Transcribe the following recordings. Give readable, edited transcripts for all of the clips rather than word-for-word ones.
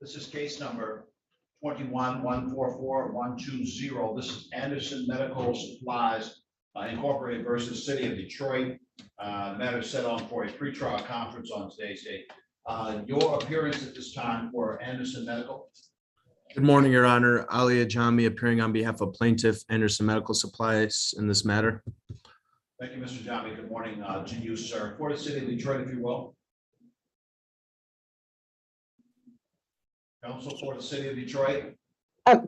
This is case number 21-144-120. This is Anderson Medical Supplies Incorporated versus City of Detroit. The matter is set on for a pretrial conference on today's date. Your appearance at this time for Anderson Medical. Good morning, Your Honor. Ali Ajami appearing on behalf of Plaintiff Anderson Medical Supplies in this matter. Thank you, Mr. Ajami. Good morning to you, sir. For the City of Detroit, if you will. Counsel for the City of Detroit.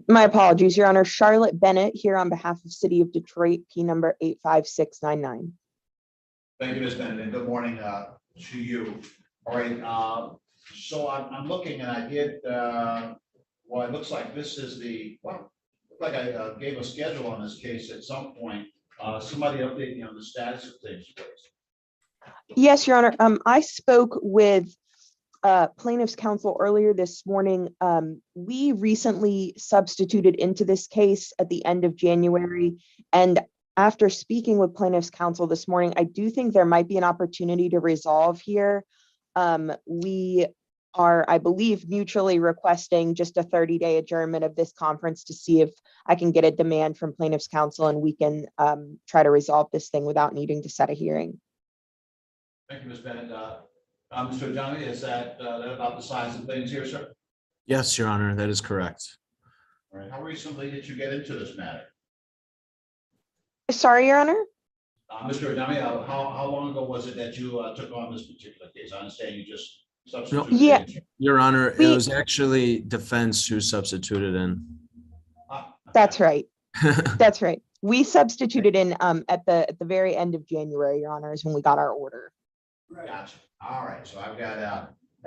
My apologies, Your Honor. Charlotte Bennett here on behalf of City of Detroit, P number 85699. Thank you, Ms. Bennett, and good morning to you. All right, so I'm looking and I did, well, it looks like this is the, well, looked like I gave a schedule on this case at some point. Somebody update me on the status of things, please. Yes, Your Honor. I spoke with plaintiff's counsel earlier this morning. We recently substituted into this case at the end of January, and after speaking with plaintiff's counsel this morning, I do think there might be an opportunity to resolve here. We are, I believe, mutually requesting just a 30-day adjournment of this conference to see if I can get a demand from plaintiff's counsel and we can try to resolve this thing without needing to set a hearing. Thank you, Ms. Bennett. Mr. Johnny, is that about the size of things here, sir? Yes, Your Honor, that is correct. All right. How recently did you get into this matter? Sorry, Your Honor? Mr. Adami, how long ago was it that you took on this particular case? I understand you just No, substituted. Yeah. Your Honor, it was actually defense who substituted in. That's right. That's right. We substituted in at the very end of January, Your Honor, is when we got our order. Gotcha. All right. So I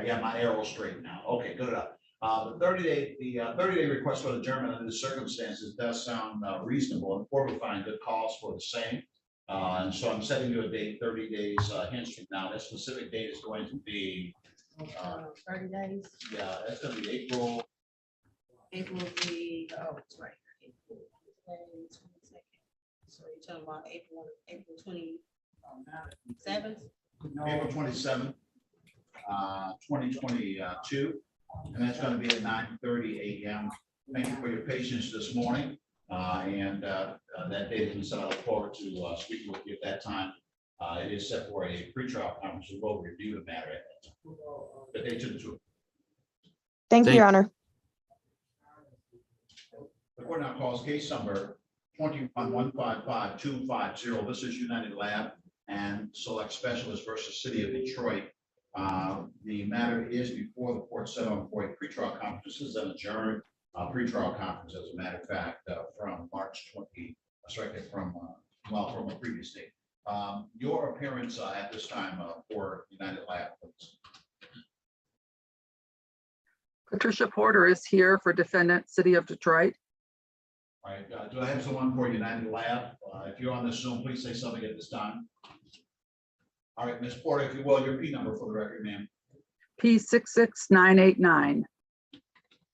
got my arrow straight now. Okay, good enough. The 30-day request for adjournment under the circumstances does sound reasonable, and the court will find good cause for the same. And so I'm setting you a date 30 days hence from now. That specific date is going to be 30 days. yeah, that's going to be April. April the, oh, it's right. April 22nd. So you're talking about April 27th? April 27th, 2022, and that's going to be at 9:30 a.m. Thank you for your patience this morning, and that date has been set. I look forward to speaking with you at that time. It is set for a pretrial conference. We will review the matter at that time. Good day to the two. Thank you, Your Honor. The court now calls case number 21-155-250. This is United Lab and Select Specialist versus City of Detroit. The matter is before the court set on for a pretrial conference. This is an adjourned pretrial conference, as a matter of fact, from March 20. From a previous date. Your appearance at this time for United Lab, please. Patricia Porter is here for defendant City of Detroit. All right. Do I have someone for United Lab? If you're on this Zoom, please say something at this time. All right, Ms. Porter, if you will, your P number for the record, ma'am. P66989.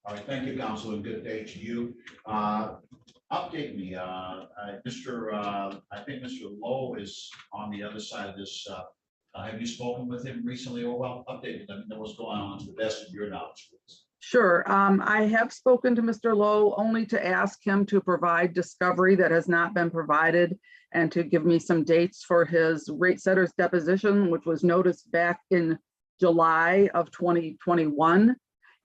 All right, thank you, counsel, and good day to you. Update me, Mr. I think Mr. Lowe is on the other side of this. Have you spoken with him recently, or well, update me? Let me know what's going on to the best of your knowledge, please. Sure. I have spoken to Mr. Lowe only to ask him to provide discovery that has not been provided and to give me some dates for his rate setters deposition, which was noticed back in July of 2021.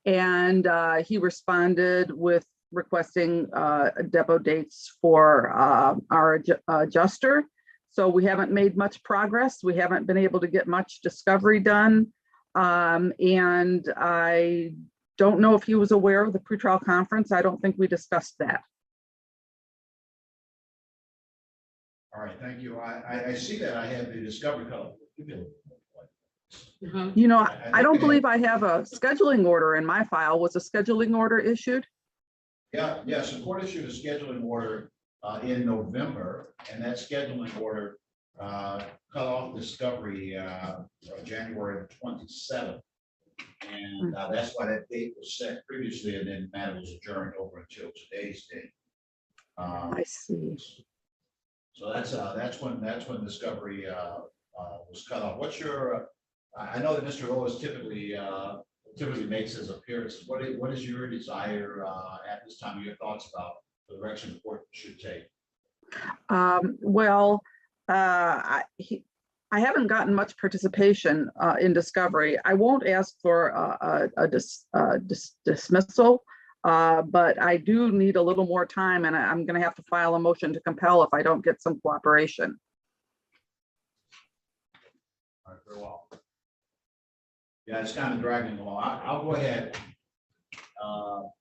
And he responded with requesting depo dates for our adjuster. So we haven't made much progress. We haven't been able to get much discovery done. And I don't know if he was aware of the pretrial conference. I don't think we discussed that. All right, thank you. I see that I have the discovery code. You know, I don't believe I have a scheduling order in my file. Was a scheduling order issued? Yeah, yes, the court issued a scheduling order in November, and that scheduling order cut off discovery January 27th. And that's why that date was set previously, and then the matter was adjourned over until today's date. I see. So that's when discovery was cut off. What's your? I know that Mr. Lowe is typically typically makes his appearance. What is your desire at this time, your thoughts about the direction the court should take? Well, I haven't gotten much participation in discovery. I won't ask for a dismissal, but I do need a little more time, and I'm going to have to file a motion to compel if I don't get some cooperation. All right, very well. Yeah, it's kind of dragging along. I'll go ahead. I'll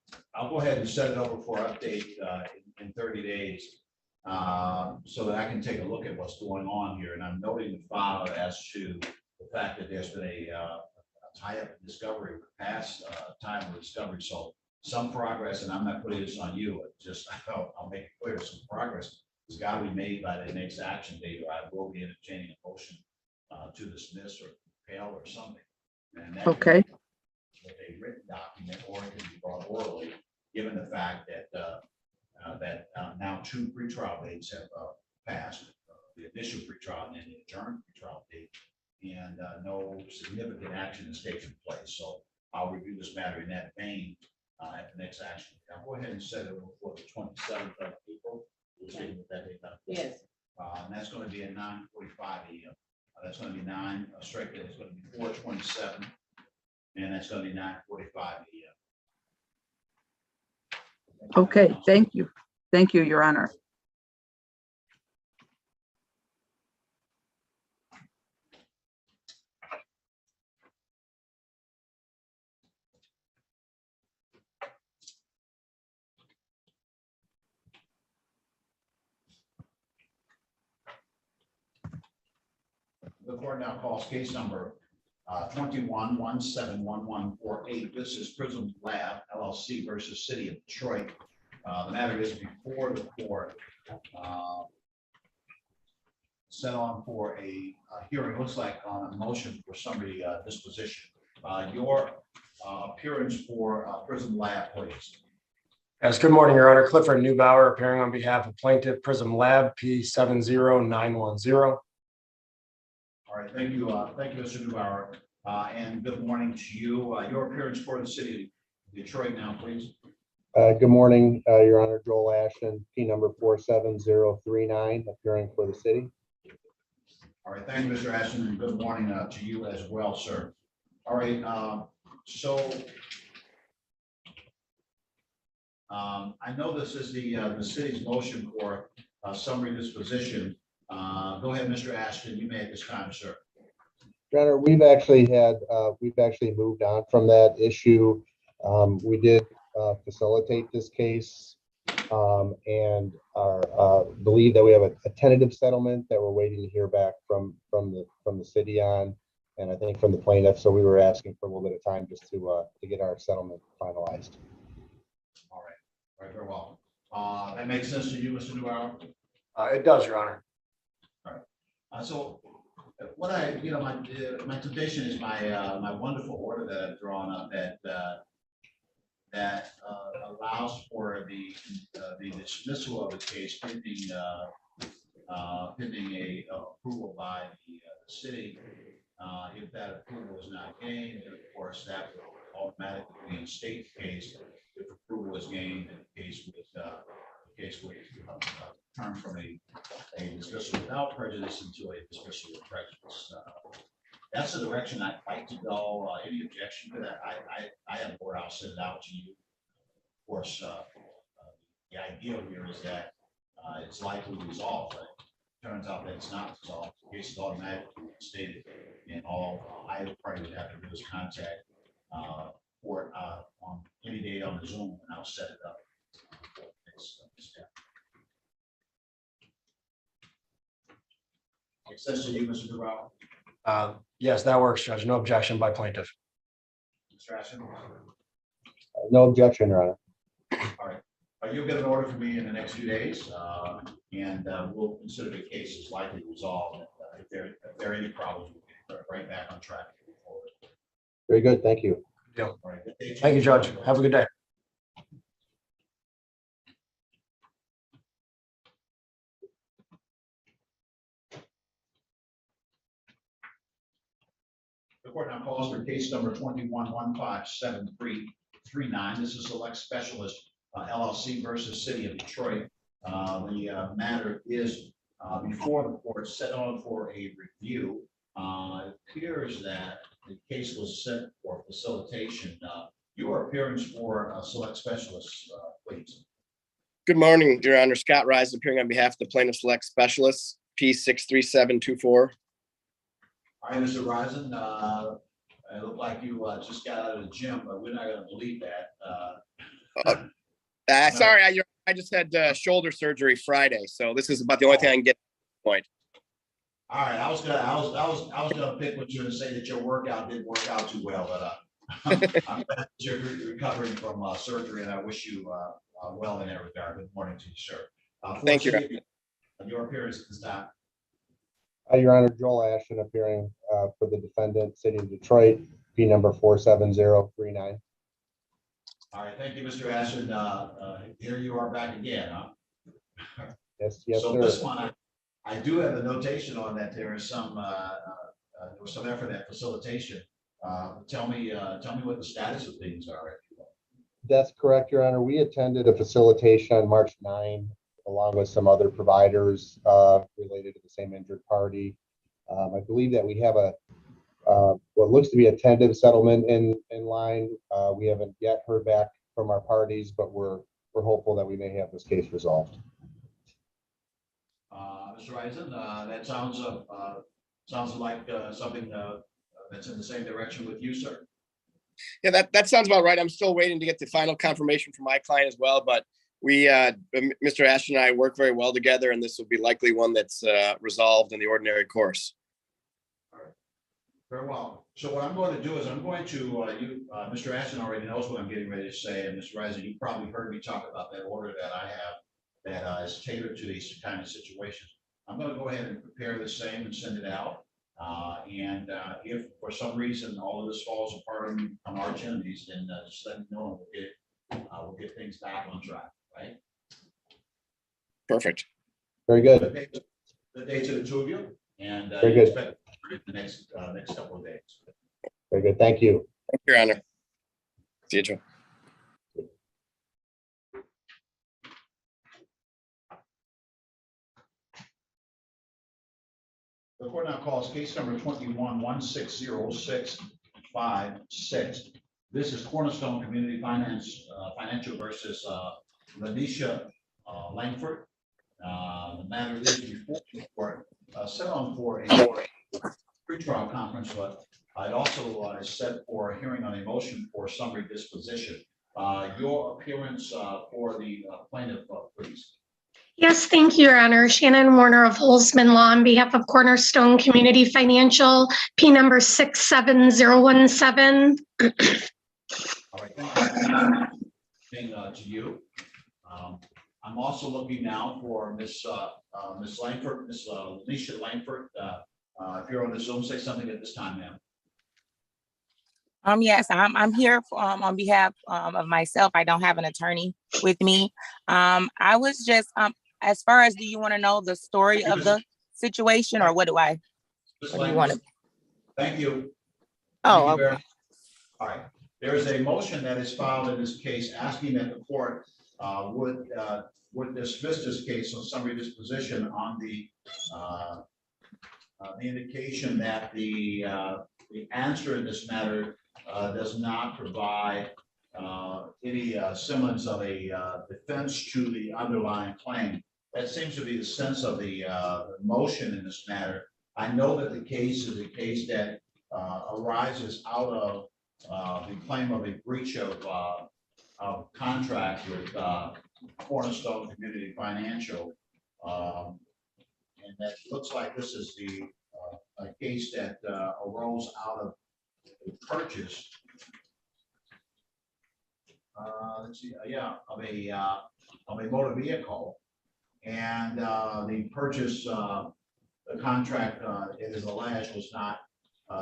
go ahead and set it over for update in 30 days. So that I can take a look at what's going on here. And I'm noting the file as to the fact that there's been a tie-up in discovery with past time of discovery. So some progress, and I'm not putting this on you, it's just I'll make it clear, some progress has got to be made by the next action date, or I will be entertaining a motion to dismiss or compel or something. And that Okay. with a written document, or it can be brought orally, given the fact that now 2 pretrial dates have passed, the initial pretrial and then the adjourned pretrial date, and no significant action has taken place. So I'll review this matter in that vein at the next action. I'll go ahead and set it for the 27th of April. We'll see what that date. Yes. And that's going to be at 9:45 a.m. That's going to be 9 straight. It's going to be 4:27, and that's going to be 9:45 a.m. Okay. Thank you. Thank you, Your Honor. The court now calls case number 21-171148. This is Prism Lab LLC versus City of Detroit. The matter is before the court, set on for a hearing. Looks like on a motion for summary disposition. Your appearance for Prism Lab, please. Yes, good morning, Your Honor. Clifford Neubauer appearing on behalf of Plaintiff Prism Lab P70910. All right, thank you, Mr. Neubauer, and good morning to you. Your appearance for the City of Detroit now, please. Good morning, Your Honor. Joel Ashton, P number 47039, appearing for the city. All right, thank you, Mr. Ashton, and good morning to you as well, sir. All right, I know this is the city's motion for summary disposition. Go ahead, Mr. Ashton, you may at this time, sir. Your Honor, we've actually moved on from that issue. We did facilitate this case and believe that we have a tentative settlement that we're waiting to hear back from the city on, and I think from the plaintiff. So we were asking for a little bit of time just to get our settlement finalized. All right, very well. That makes sense to you, Mr. Neubauer? It does, Your Honor. So what my tradition is my wonderful order that I've drawn up that allows for the dismissal of the case pending a approval by the city. If that approval is not gained, then of course that will automatically reinstate the case. If approval is gained, then the case would turn from a dismissal without prejudice into a dismissal with prejudice. That's the direction I'd like to go. Any objection to that? I have a board. I'll send it out to you. Of course, the idea here is that it's likely resolved, but it turns out that it's not resolved. The case is automatically stated, and all either party would have to do is contact court on any day on the Zoom, and I'll set it up. Makes sense to you, Mr. Duval? Yes, that works, Judge. No objection by plaintiff. Mr. Ashton? No objection, Your Honor. All right. You'll get an order from me in the next few days, and we'll consider the case as likely resolved. If there are any problems, we'll get right back on track. Very good. Thank you. Deal. All right. Thank you, Judge. Have a good day. The court now calls for case number 21-157339. This is Select Specialist LLC versus City of Detroit. The matter is before the court, set on for a review. It appears that the case was set for facilitation. Your appearance for Select Specialists, please. Good morning, Your Honor. Scott Rise appearing on behalf of the plaintiff select specialists, P63724. All right, Mr. Risen, it looked like you just got out of the gym, but we're not going to believe that. Sorry, I just had shoulder surgery Friday, so this is about the only thing I can get. Point. All right, I was gonna pick what you're gonna say that your workout didn't work out too well, but I'm glad that you're recovering from surgery, and I wish you well in that regard. Good morning to you, sir. Thank you. Your appearance at this time. Your Honor, Joel Ashton appearing for the defendant, City of Detroit, P number 47039. All right, thank you, Mr. Ashton. Here you are back again, huh? Yes, yes, So sir. this one, I do have a notation on that there is some there was some effort at facilitation. Tell me what the status of things are, if you will. That's correct, Your Honor. We attended a facilitation on March 9, along with some other providers related to the same injured party. I believe that we have a what looks to be a tentative settlement in line. We haven't yet heard back from our parties, but we're hopeful that we may have this case resolved. Mr. Risen, that sounds like something that's in the same direction with you, sir. Yeah, that sounds about right. I'm still waiting to get the final confirmation from my client as well, but we, Mr. Ashton and I work very well together, and this will be likely one that's resolved in the ordinary course. All right. Very well. So what I'm going to do is I'm going to, Mr. Ashton already knows what I'm getting ready to say, and Mr. Risen, you probably heard me talk about that order that I have that is tailored to these kind of situations. I'm going to go ahead and prepare the same and send it out. And if for some reason all of this falls apart on our agendas, then just let me know and we'll get things back on track, right? Perfect. Very good. The day to the two of you, and Very good. expect the next couple of days. Very good. Thank you. Thank you, Your Honor. See you, Joe. The court now calls case number 21-160656. This is Cornerstone Community Financial versus Lanisha Langford. The matter is before the court, set on for a pretrial conference, but it also is set for a hearing on a motion for summary disposition. Your appearance for the plaintiff, please. Yes, thank you, Your Honor. Shannon Warner of Holzman Law on behalf of Cornerstone Community Financial, P number 67017. All right, thank you. To you. I'm also looking now for Miss Langford, Miss Lanisha Langford. If you're on the Zoom, say something at this time, ma'am. Yes, I'm here on behalf of myself. I don't have an attorney with me. I was just as far as, do you want to know the story of the situation, or what do I? Ms. What do you want to? Thank you. Oh, Thank you okay. all right. There is a motion that is filed in this case asking that the court would dismiss this case on summary disposition on the indication that the answer in this matter does not provide any semblance of a defense to the underlying claim. That seems to be the sense of the motion in this matter. I know that the case is a case that arises out of the claim of a breach of contract with Cornerstone Community Financial. And that looks like this is a case that arose out of a purchase. Let's see, of a motor vehicle, and the purchase, the contract, it is alleged, was not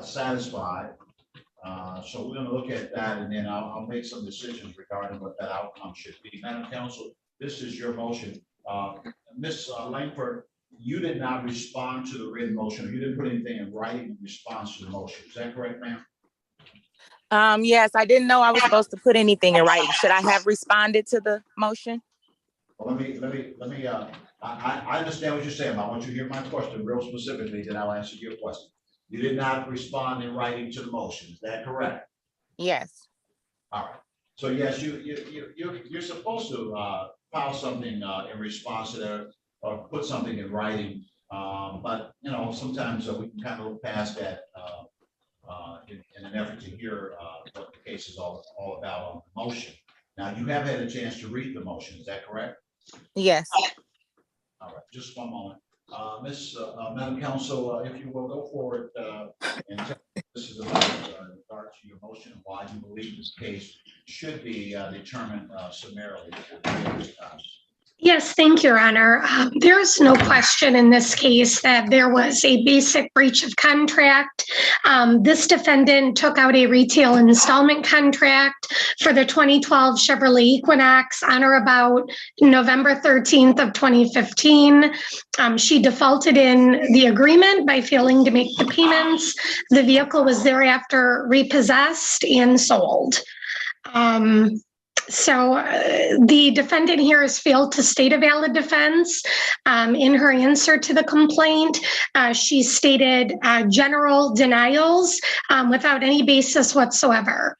satisfied. So we're going to look at that, and then I'll make some decisions regarding what that outcome should be. Madam Counsel, this is your motion. Ms. Langford you did not respond to the written motion, or you didn't put anything in writing in response to the motion. Is that correct, ma'am? Yes, I didn't know I was supposed to put anything in writing. Should I have responded to the motion? Well, I understand what you're saying, but I want you to hear my question real specifically, then I'll answer your question. You did not respond in writing to the motion, is that correct? Yes. All right, so yes, you're supposed to file something in response to that, or put something in writing. But you know, sometimes we can kind of look past that in an effort to hear what the case is all about on the motion. Now, you have had a chance to read the motion, is that correct? Yes. All right, just one moment. Madam Counsel, if you will go forward and tell this is about in regard to your motion and why you believe this case should be determined summarily. Yes, thank you, Your Honor. There's no question in this case that there was a basic breach of contract. This defendant took out a retail installment contract for the 2012 Chevrolet Equinox on or about November 13th of 2015. She defaulted in the agreement by failing to make the payments. The vehicle was thereafter repossessed and sold. So the defendant here has failed to state a valid defense. In her answer to the complaint, she stated general denials without any basis whatsoever.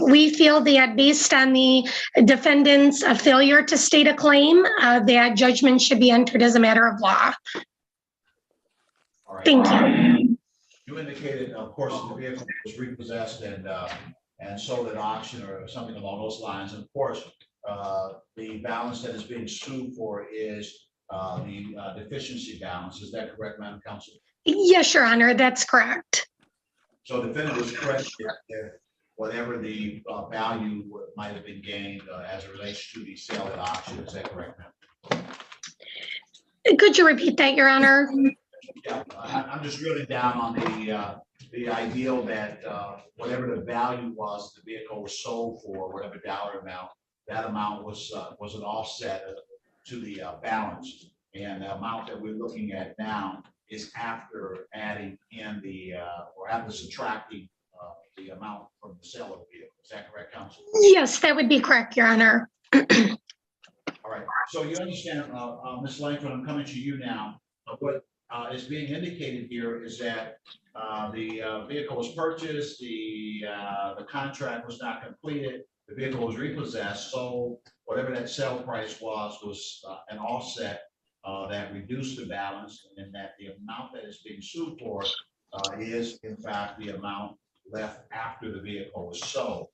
We feel that based on the defendant's failure to state a claim, that judgment should be entered as a matter of law. All right. Thank you. You indicated, of course, the vehicle was repossessed and sold at auction or something along those lines. And of course, the balance that is being sued for is the deficiency balance. Is that correct, Madam Counsel? Yes, Your Honor, that's correct. So the defendant was correct if whatever the value might have been gained as it relates to the sale at auction. Is that correct, ma'am? Could you repeat that, Your Honor? Yeah, I'm just really down on the ideal that whatever the value was, the vehicle was sold for, whatever dollar amount, that amount was an offset to the balance. And the amount that we're looking at now is after adding in or after subtracting the amount from the sale of the vehicle. Is that correct, Counsel? Yes, that would be correct, Your Honor. All right. So you understand, Ms. Langford, I'm coming to you now. What is being indicated here is that the vehicle was purchased, the contract was not completed, the vehicle was repossessed, so whatever that sale price was an offset that reduced the balance, and that the amount that is being sued for is in fact the amount left after the vehicle was sold.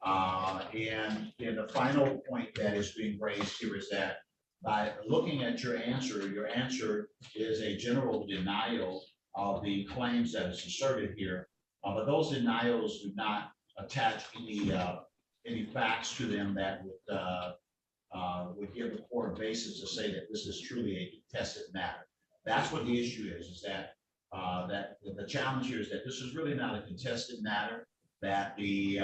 And the final point that is being raised here is that by looking at your answer is a general denial of the claims that is asserted here, but those denials do not attach any facts to them that would give the court a basis to say that this is truly a contested matter. That's what the issue is that the challenge here is that this is really not a contested matter, that the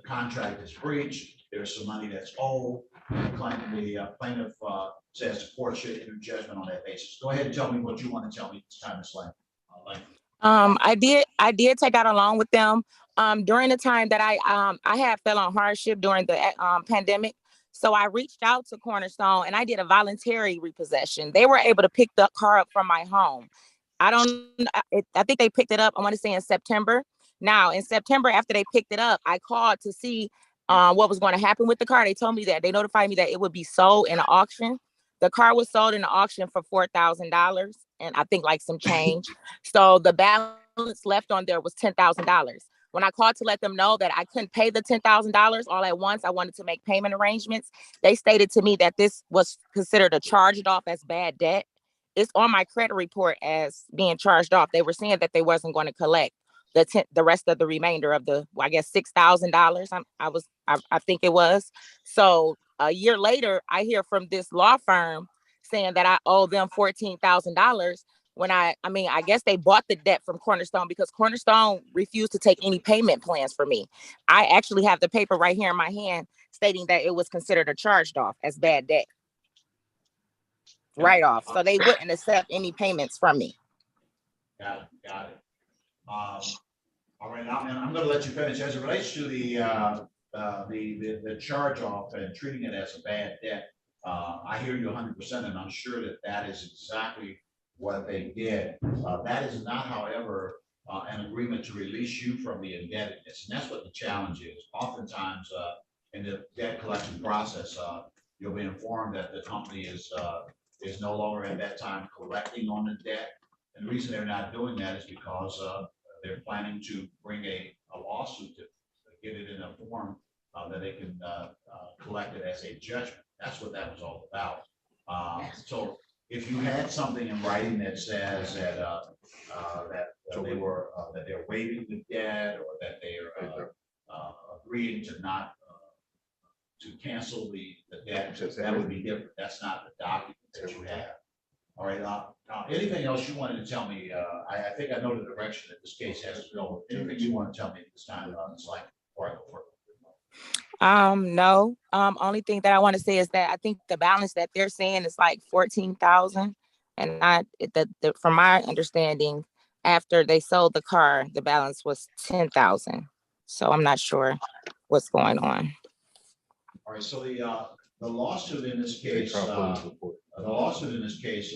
contract is breached, there's some money that's owed, and the plaintiff says the court should enter judgment on that basis. Go ahead and tell me what you want to tell me this time, Ms. Lang. I did take out a loan with them during the time that I had fell on hardship during the pandemic. So I reached out to Cornerstone and I did a voluntary repossession. They were able to pick the car up from my home. I think they picked it up, I want to say in September. Now in September, after they picked it up, I called to see what was going to happen with the car. They notified me that it would be sold in an auction. The car was sold in an auction for $4,000 and I think like some change. So the balance left on there was $10,000. When I called to let them know that I couldn't pay the $10,000 all at once, I wanted to make payment arrangements. They stated to me that this was considered a charged off as bad debt. It's on my credit report as being charged off. They were saying that they wasn't going to collect the rest of the remainder of the, I guess, $6,000. I think it was. So a year later, I hear from this law firm saying that I owe them $14,000 when I guess they bought the debt from Cornerstone because Cornerstone refused to take any payment plans for me. I actually have the paper right here in my hand stating that it was considered a charged off as bad debt. write-off, so they wouldn't accept any payments from me. Got it. All right, I'm gonna let you finish. As it relates to the charge off and treating it as a bad debt, I hear you 100%, and I'm sure that that is exactly what they did. That is not, however, an agreement to release you from the indebtedness, and that's what the challenge is. Oftentimes, in the debt collection process, you'll be informed that the company is no longer at that time collecting on the debt. And the reason they're not doing that is because they're planning to bring a lawsuit to get it in a form that they can collect it as a judgment. That's what that was all about. So if you had something in writing that says that that they're waiving the debt, or that they are agreeing to not to cancel the debt, that would be different. That's not the document that you have. All right. Anything else you wanted to tell me? I think I know the direction that this case has to go. Anything you want to tell me at this time? It's like, before I go further. No. Only thing that I want to say is that I think the balance that they're saying is like 14,000, and from my understanding, after they sold the car, the balance was 10,000. So I'm not sure what's going on. All right. So the lawsuit in this case,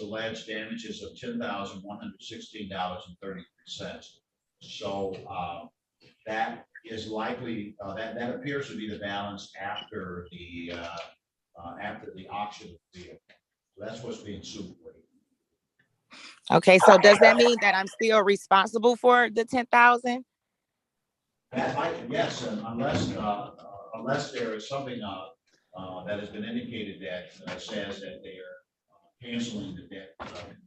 alleged damages of $10,116.33. So that is likely that appears to be the balance after the auction of the vehicle. So that's what's being sued for. Okay, so does that mean that I'm still responsible for the 10,000? That might, yes, unless there is something that has been indicated that says that they are canceling the debt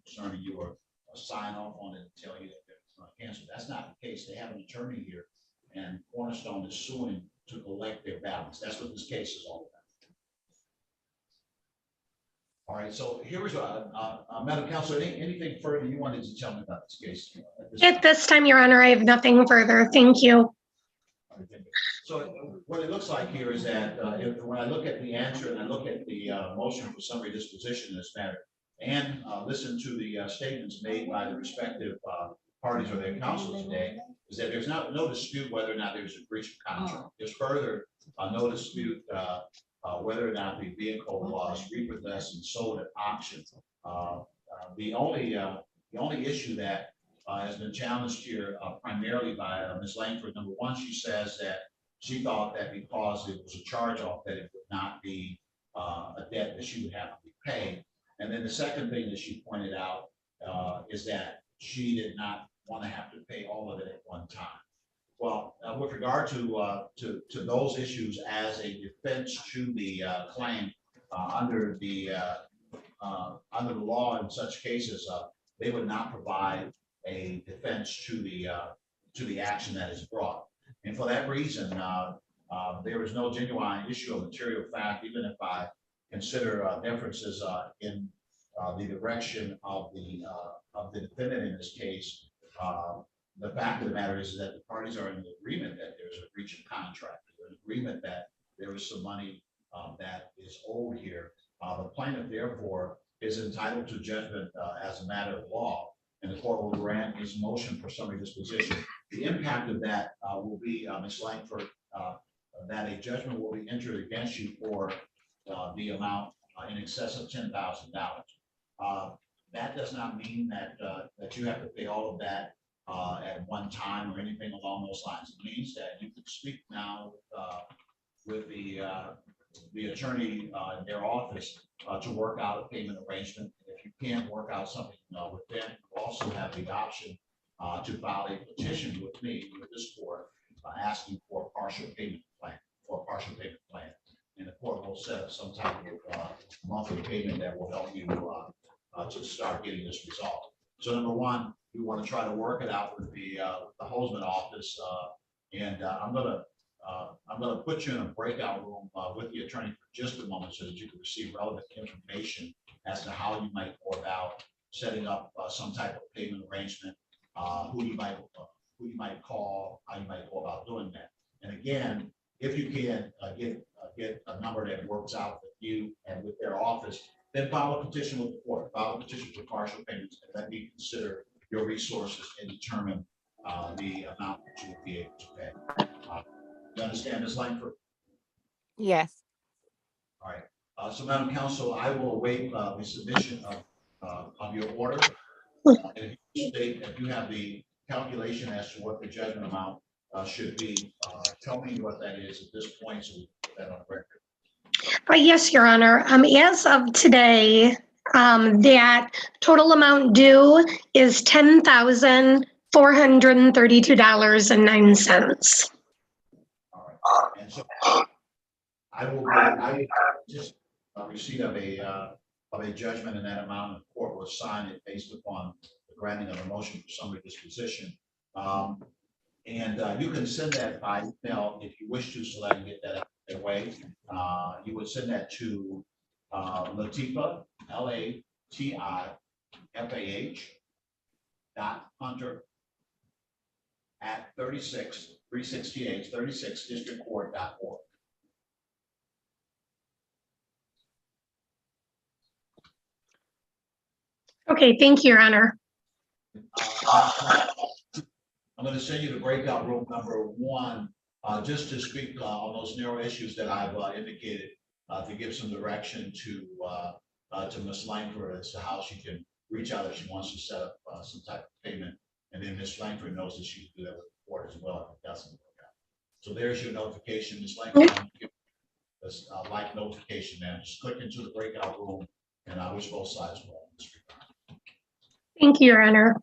concerning you, or sign off on it and tell you that they're canceled. That's not the case. They have an attorney here, and Cornerstone is suing to collect their balance. That's what this case is all about. All right, so here's Madam Counsel, anything further you wanted to tell me about this case? At this time, Your Honor, I have nothing further. Thank you. So what it looks like here is that when I look at the answer and I look at the motion for summary disposition in this matter, and listen to the statements made by the respective parties or their counsel today, is that there's no dispute whether or not there's a breach of contract. There's further no dispute whether or not the vehicle was repossessed and sold at auction. The only issue that has been challenged here primarily by Ms. Langford. Number one, she says that she thought that because it was a charge off that it would not be a debt that she would have to repay. And then the second thing that she pointed out is that she did not want to have to pay all of it at one time. Well, with regard to those issues as a defense to the claim under the law in such cases, they would not provide a defense to the action that is brought. And for that reason, there is no genuine issue of material fact, even if I consider differences in the direction of the defendant in this case. The fact of the matter is that the parties are in agreement that there's a breach of contract, an agreement that there is some money that is owed here. The plaintiff, therefore, is entitled to judgment as a matter of law, and the court will grant his motion for summary disposition. The impact of that will be, Ms. Langford, that a judgment will be entered against you for the amount in excess of $10,000. That does not mean that you have to pay all of that at one time or anything along those lines. It means that you can speak now with the attorney in their office to work out a payment arrangement. If you can't work out something with them, you also have the option to file a petition with me, with this court, asking for a partial payment plan, and the court will set up some type of monthly payment that will help you to start getting this resolved. So number one, you want to try to work it out with the Holzman office, and I'm gonna put you in a breakout room with the attorney for just a moment so that you can receive relevant information as to how you might go about setting up some type of payment arrangement, who you might call, how you might go about doing that. And again, if you can get a number that works out with you and with their office, Then file a petition with the court, file a petition for partial payments, and let me consider your resources and determine the amount that you will be able to pay. You understand, Ms. Langford? Yes. All right. So Madam Council, I will await the submission of your order. And if you have the calculation as to what the judgment amount should be, tell me what that is at this point, so we can put that on record. Yes, Your Honor. As of today, that total amount due is $10,432.09. All right. And so I just receipt of a judgment in that amount, and the court will sign it based upon the granting of a motion for summary disposition. And you can send that by email if you wish to, so that I can get that out of their way. You would send that to Latifa, LATIFAH @ 36districtcourt.org. Okay, thank you, Your Honor. I'm going to send you the breakout room number 1, just to speak on those narrow issues that I've indicated, to give some direction to Ms. Langford as to how she can reach out if she wants to set up some type of payment. And then Ms. Langford knows that she can do that with the court as well if it doesn't work out. So there's your notification, Ms. Langford. This like notification, man. Just click into the breakout room, and I wish both sides well in this regard. Thank you, Your Honor.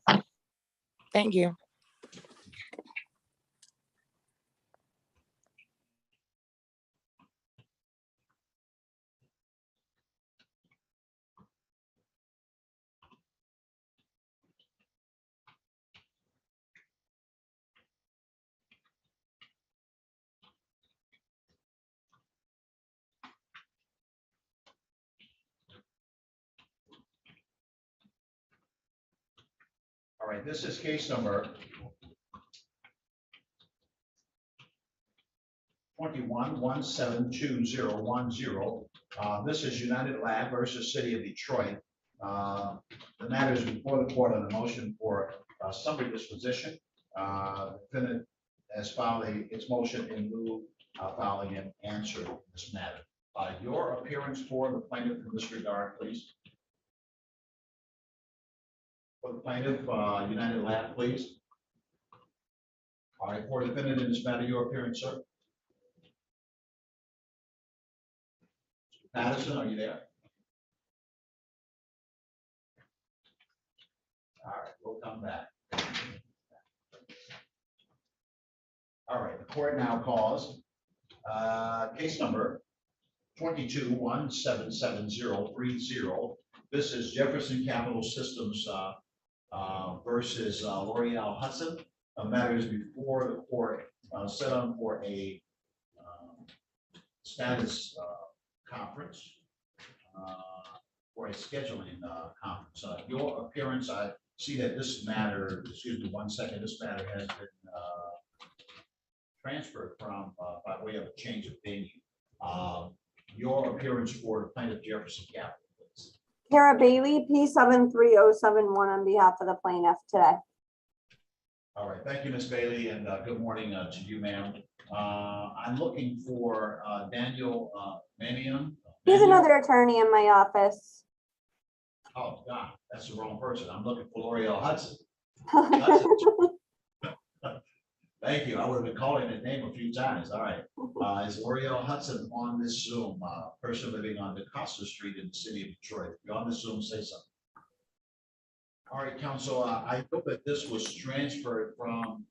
Thank you. All right, this is case number 21-172010. This is United Lab versus City of Detroit. The matter is before the court on a motion for summary disposition. Defendant has filed its motion in lieu of filing an answer in this matter. Your appearance for the plaintiff in this regard, please. For the plaintiff, United Lab, please. All right, for defendant in this matter, your appearance, sir. Madison, are you there? All right, we'll come back. All right, the court now calls case number 22-177030. This is Jefferson Capital Systems versus L'Oreal Hudson. A matter is before the court set on for a status conference for a scheduling conference. Your appearance, I see that this matter, excuse me 1 second, this matter has been transferred from by way of a change of venue. Your appearance for plaintiff Jefferson Capital, please. Kara Bailey, P73071 on behalf of the plaintiff today. All right, thank you, Ms. Bailey, and good morning to you, ma'am. I'm looking for Daniel Manion. He's another attorney in my office. Oh, God, that's the wrong person. I'm looking for L'Oreal Hudson. Thank you. I would have been calling his name a few times. All right. Is L'Oreal Hudson on this Zoom? Person living on DeCosta Street in the city of Detroit. If you're on this Zoom, say something. All right, counsel. I know that this was transferred from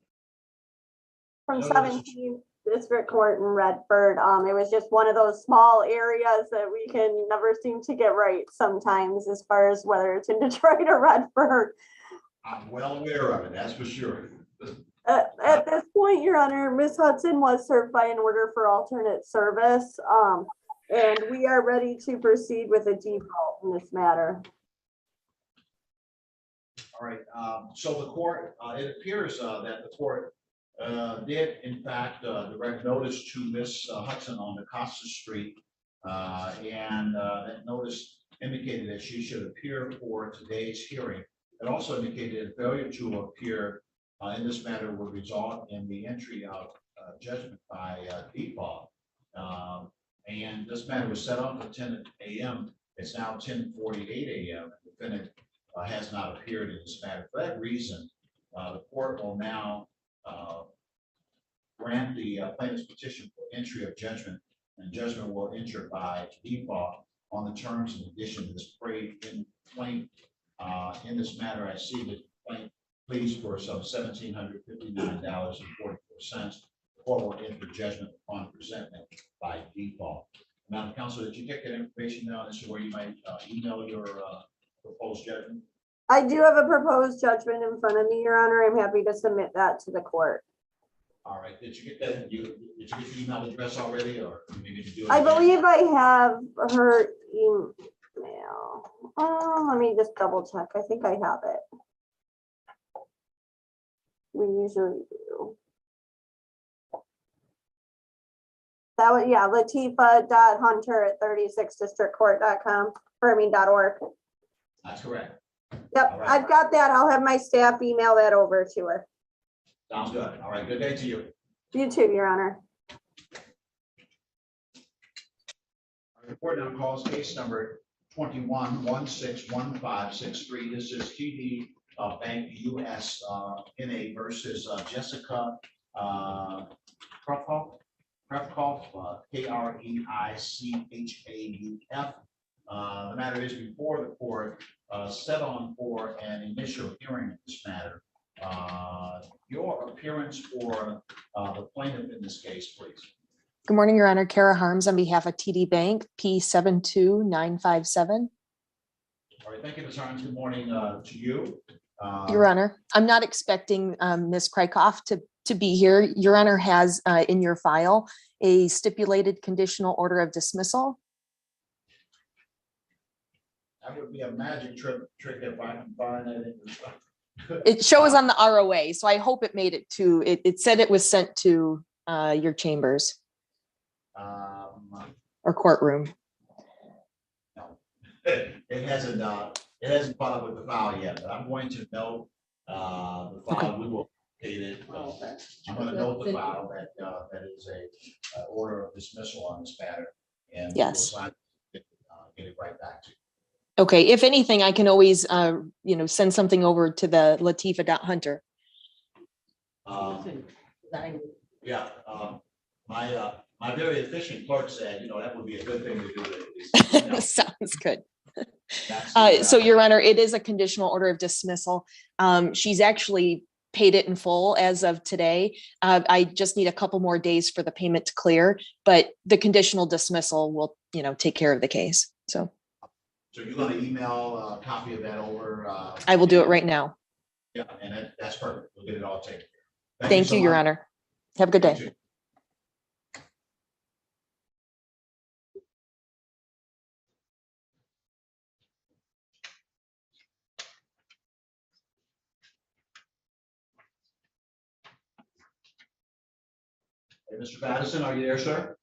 17th District Court in Redford. It was just one of those small areas that we can never seem to get right sometimes as far as whether it's in Detroit or Redford. I'm well aware of it, that's for sure. At this point, Your Honor, Ms. Hudson was served by an order for alternate service, and we are ready to proceed with a default in this matter. All right, so the court, it appears that the court did in fact direct notice to Ms. Hudson on DeCosta Street, and that notice indicated that she should appear for today's hearing. It also indicated failure to appear in this matter would result in the entry of judgment by default. And this matter was set on for 10 a.m. It's now 10:48 a.m. The defendant has not appeared in this matter. For that reason, the court will now grant the plaintiff's petition for entry of judgment, and judgment will enter by default on the terms and conditions of this complaint. In this matter, I see the complaint pleads for some $1,759.44. The court will enter judgment upon presentment by default. Madam Counsel, did you get that information down? This is where you might email your proposed judgment. I do have a proposed judgment in front of me, Your Honor. I'm happy to submit that to the court. All right, did you get that? Did you get the email address already, or you need to do it? I again? believe I have her email. Let me just double check. I think I have it. We usually do. That was, yeah, Latifa.hunter@36districtcourt.com, or I mean, .org. That's correct. Yep, All right. I've got that. I'll have my staff email that over to her. Sounds good. All right, good day to you. You too, Your Honor. Report on calls case number 21-161563. This is TD Bank US NA versus Jessica Krefkoff, Kreichhauf. The matter is before the court, set on for an initial hearing in this matter. Your appearance for the plaintiff in this case, please. Good morning, Your Honor. Kara Harms on behalf of TD Bank, P72957. All right, thank you, Ms. Harms. Good morning to you. Your Honor, I'm not expecting Ms. Kreikoff to be here. Your Honor has in your file a stipulated conditional order of dismissal. That would be a magic trick if I can find that in the stuff. It shows on the ROA, so I hope it made it to, it said it was sent to your chambers or courtroom. No, it hasn't caught up with the file yet, but I'm going to note the file. Okay. We will update it. I'm going to note the file that is a order of dismissal on this matter, and we will Yes. sign it, get it right back to you. Okay, if anything, I can always, send something over to the Latifa.Hunter. Yeah, my very efficient clerk said, that would be a good thing to do. Sounds good. That's So Your Honor, it is a conditional order of dismissal. She's actually paid it in full as of today. I just need a couple more days for the payment to clear, but the conditional dismissal will, take care of the case. So you're going to email a copy of that over? I will do it right now. Yeah, and that's perfect. We'll get it all taken care of. Thank you, Your much. Honor. Have a good You day. too. Hey, Mr. Patterson, are you there, sir?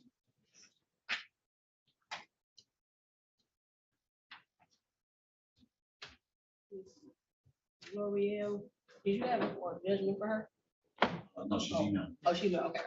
L'Oreal, did you have a court judgment for her? No, she's emailed. Oh, she know, okay.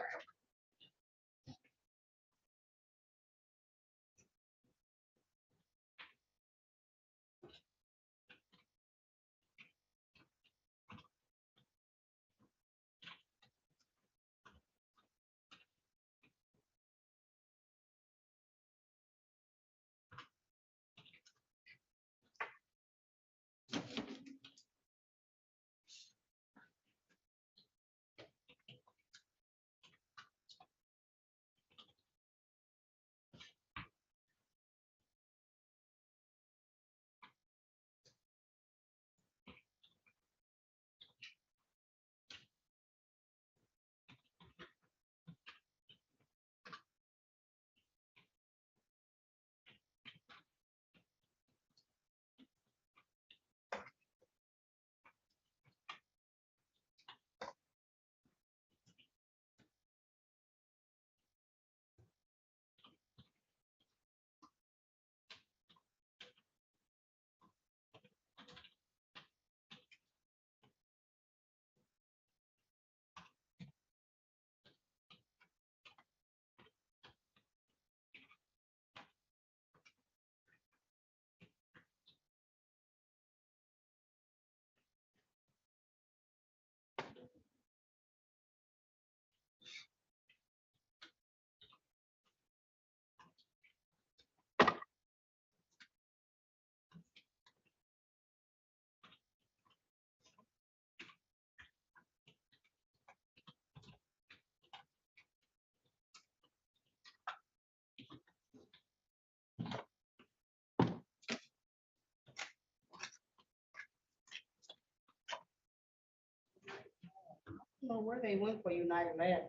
know where they went for United Lab.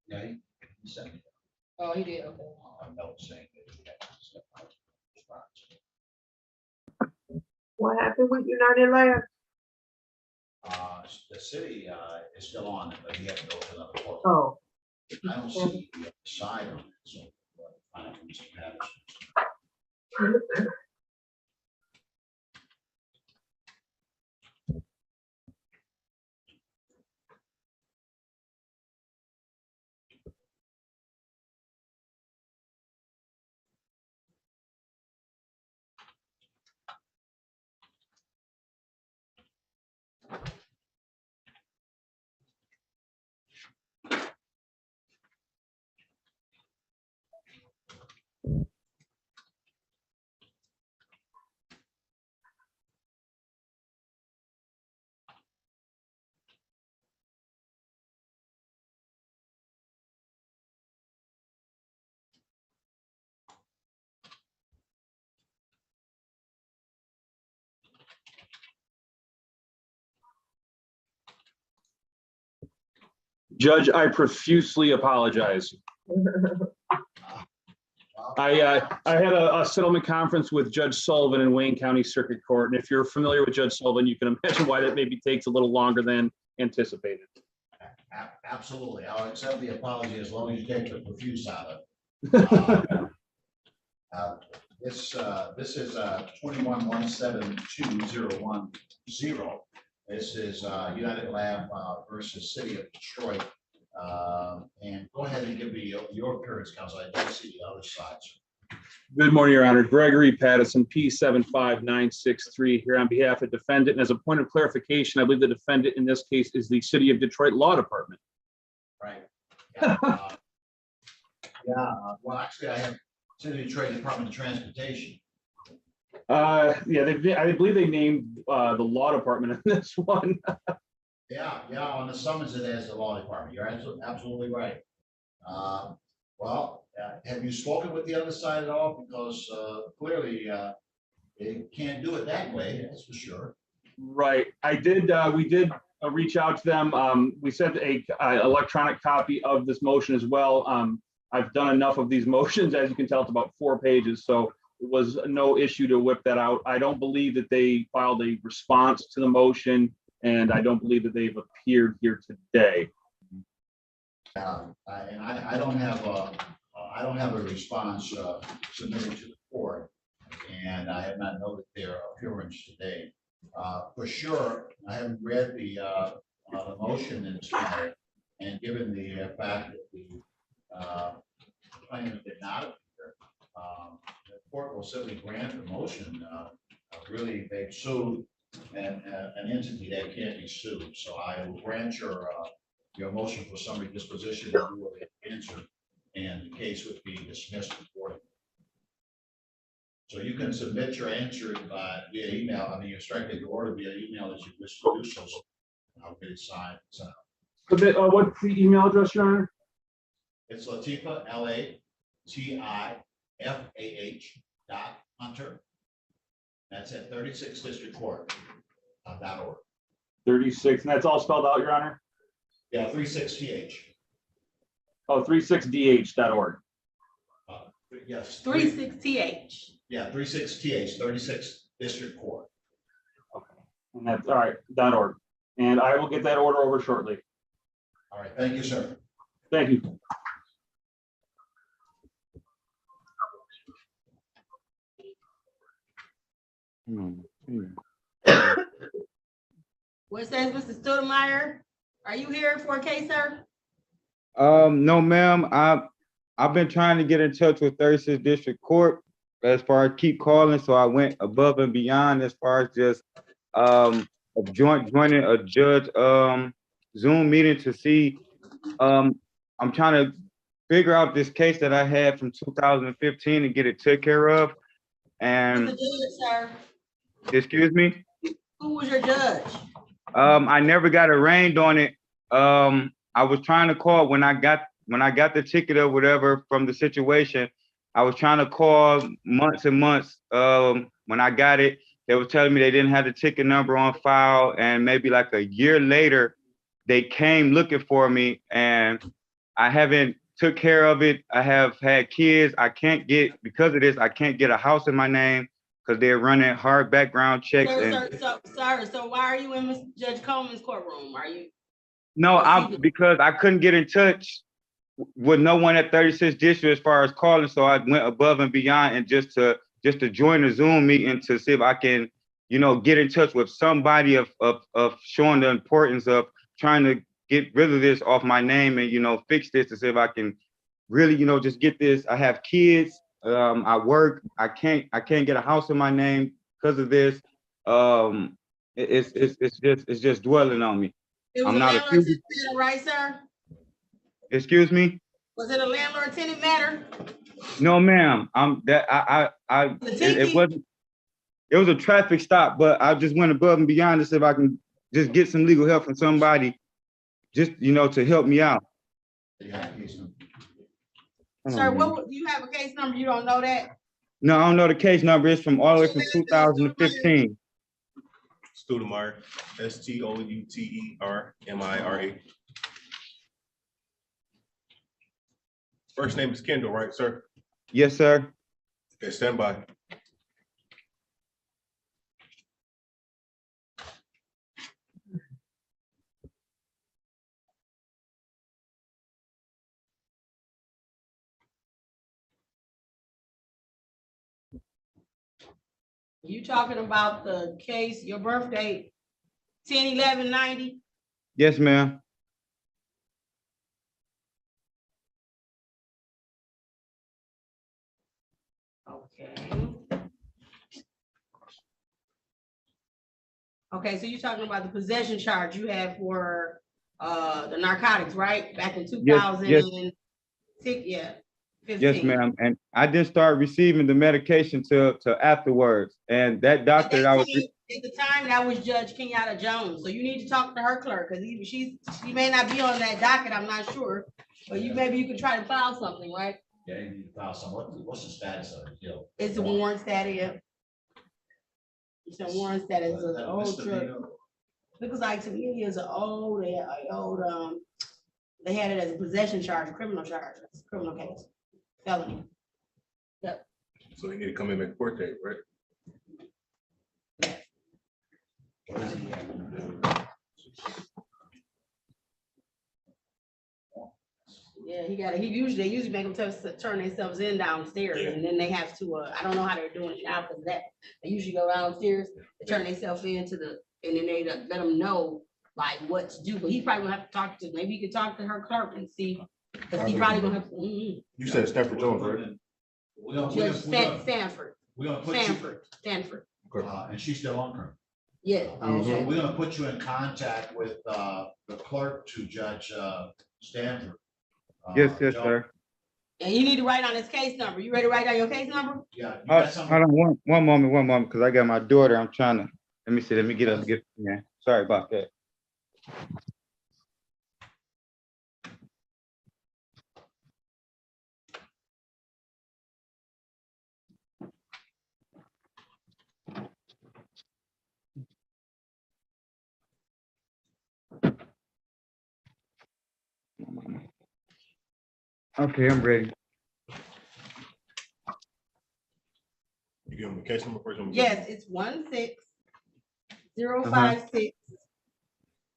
Yeah, he sent me Oh, he did, okay. a note saying that he had to step out. What happened with United Lab? The city, is still on it, but he had to go to another court. Oh, I don't see the other side on it, so. I don't know, Mr. Patterson. Judge, I profusely apologize. I had a settlement conference with Judge Sullivan in Wayne County Circuit Court, and if you're familiar with Judge Sullivan, you can imagine why that maybe takes a little longer than anticipated. Absolutely. I'll accept the apology as long as you take the profuse out of it. This is 21-172-010. This is United Lab versus City of Detroit. And go ahead and give me your appearance, counsel. I don't see the other side. Good morning, Your Honor. Gregory Pattison, P75963, here on behalf of defendant. And as a point of clarification, I believe the defendant in this case is the City of Detroit Law Department. Right. Yeah. Well, actually, I have City of Detroit Department of Transportation. Yeah, I believe they named the law department in this one. Yeah, on the summons it as the law department. You're absolutely right. Well, have you spoken with the other side at all? Because clearly they can't do it that way, that's for sure. Right. I did. We did reach out to them. We sent a electronic copy of this motion as well. I've done enough of these motions, as you can tell, it's about 4 pages. So it was no issue to whip that out. I don't believe that they filed a response to the motion, and I don't believe that they've appeared here today. And I don't have a response submitted to the court, and I have not noted their appearance today. For sure, I haven't read the motion in this matter, and given the fact that the plaintiff did not appear, the court will simply grant the motion. Really, they've sued an entity that can't be sued, so I will grant your motion for summary disposition and you will answer, and the case would be dismissed accordingly. So you can submit your answer via email. I mean, you strike your order via email as you wish to do so. I'll get it signed. What's the email address, Your Honor? It's Latifah, LATIFAH.Hunter. That's at 36 District Court. .org. 36, and that's all spelled out, Your Honor? Yeah, 36TH. Oh, 36DH.org. Yes. 36TH. Yeah, 36TH, 36 District Court. Okay, and that's all right. .org, and I will get that order over shortly. All right, thank you, sir. Thank you. What says Mr. Stoudemire? Are you here for a case, sir? No, ma'am. I've been trying to get in touch with 36th District Court as far as keep calling, so I went above and beyond as far as just joining a judge Zoom meeting to see. I'm trying to figure out this case that I had from 2015 and get it took care of. And Who's the judge, sir? excuse me. Who was your judge? I never got arraigned on it. I was trying to call when I got the ticket or whatever from the situation. I was trying to call months and months. When I got it, they were telling me they didn't have the ticket number on file, and maybe like a year later, they came looking for me, and I haven't took care of it. I have had kids. I can't get, because of this, I can't get a house in my name because they're running hard background checks. So why are you in Judge Coleman's courtroom? Are you? No, because I couldn't get in touch with no one at 36 district as far as calling. So I went above and beyond and just to join the Zoom meeting to see if I can, get in touch with somebody of showing the importance of trying to get rid of this off my name and, fix this to see if I can really, just get this. I have kids. I work. I can't get a house in my name because of this. It's just dwelling on me. It was I'm a not landlord accused. tenant matter, right, sir? Excuse me? Was it a landlord tenant matter? No, ma'am. It was a traffic stop, but I just went above and beyond to see if I can just get some legal help from somebody, just, to help me out. Sir, do you have a case number? You don't know that? No, I don't know the case number. It's from all the way from 2015. Stoudemire, Stoutermira. First name is Kendall, right, sir? Yes, sir. Okay, stand by. You talking about the case, your birth date, 10/11/90? Yes, ma'am. Okay. Okay, so you're talking about the possession charge you had for the narcotics, right? Back in 2006, yeah. 15. Yes, ma'am. And I didn't start receiving the medication till afterwards. And that doctor that I was. At the time, that was Judge Kenyatta Jones. So you need to talk to her clerk because she may not be on that docket. I'm not sure, but maybe you can try to file something, right? Yeah, you need to file some. What's the status of it? It's a warrant status. It's a warrant status. It's an old drug. Looks like to me it's an old. They had it as a possession charge, a criminal charge, it's a criminal case, felony. Yep. So they need to come in and court date, right? Yeah, they usually make them turn themselves in downstairs, and then they have to, I don't know how they're doing it now because that, they usually go downstairs, they turn themselves into and then they let them know like what to do, but he probably gonna have to talk to, maybe you could talk to her clerk and see, because he probably gonna have to. You said Stanford Jones, right? Judge Stanford. We're gonna put Stanford. And she's still on her. Yeah. So we're gonna put you in contact with the clerk to Judge Stanford. Yes, sir. And you need to write on this case number. You ready to write down your case number? Yeah. Hold on one moment, because I got my daughter. I'm trying to, let me get up. Yeah. Sorry about that. Okay, I'm ready. You give them the case number first? Yes, it's 16056.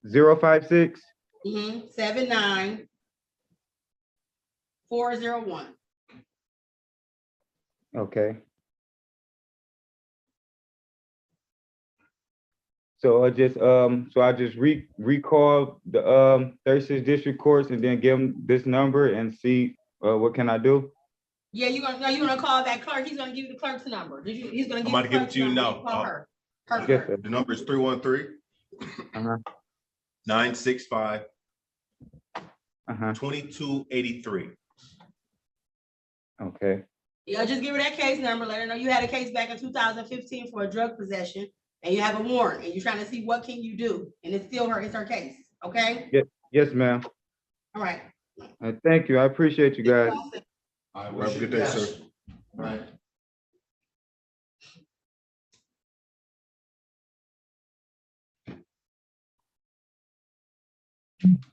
056. 79401. Okay. So I just recall the 36 district courts and then give them this number and see what can I do? Yeah, you're gonna call that clerk. He's gonna give you the clerk's number. He's gonna give I'm about to give it to you now. Call her. Yes, sir. The number is 313-965 2283. Okay. Yeah, just give her that case number. Let her know you had a case back in 2015 for a drug possession, and you have a warrant, and you're trying to see what can you do, and it's her case. Okay. Yes, ma'am. All right. Thank you. I appreciate you guys. Have a good day, sir. All right. you.